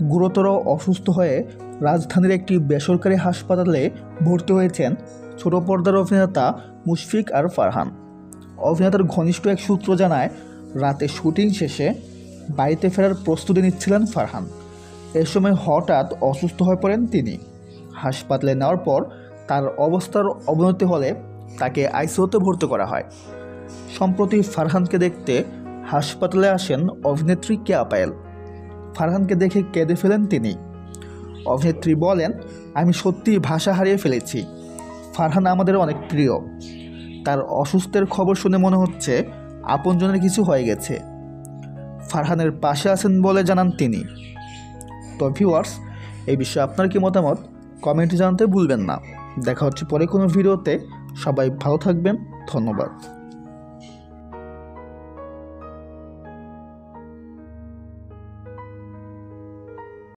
গুরুতর অসুস্থ হয়ে রাজধানীর একটি বেসরকারি হাসপাতালে ভর্তি হয়েছেন ছোট পর্দার অভিনেতা মুশফিক আর ফারহান। অভিনেতার ঘনিষ্ঠ এক সূত্র জানায়, রাতে শুটিং শেষে বাড়িতে ফেরার প্রস্তুতি নিচ্ছিলেন ফারহান। এ সময় হঠাৎ অসুস্থ হয়ে পড়েন তিনি। হাসপাতালে নেওয়ার পর তার অবস্থার অবনতি হলে তাকে আইসিইউতে ভর্তি করা হয়। সম্প্রতি ফারহানকে দেখতে হাসপাতালে আসেন অভিনেত্রী কেয়া পায়েল। ফারহানকে দেখে কেঁদে ফেলেন তিনি। অভিনেত্রী বলেন, আমি সত্যিই ভাষা হারিয়ে ফেলেছি। ফারহান আমাদের অনেক প্রিয়। তার অসুস্থের খবর শুনে মনে হচ্ছে আপনজনের কিছু হয়ে গেছে। ফারহানের পাশে আছেন বলে জানান তিনি। তো ভিউয়ার্স, এই বিষয়ে আপনার কি মতামত কমেন্টে জানাতে ভুলবেন না। দেখা হচ্ছে পরে কোনো ভিডিওতে। সবাই ভালো থাকবেন। ধন্যবাদ।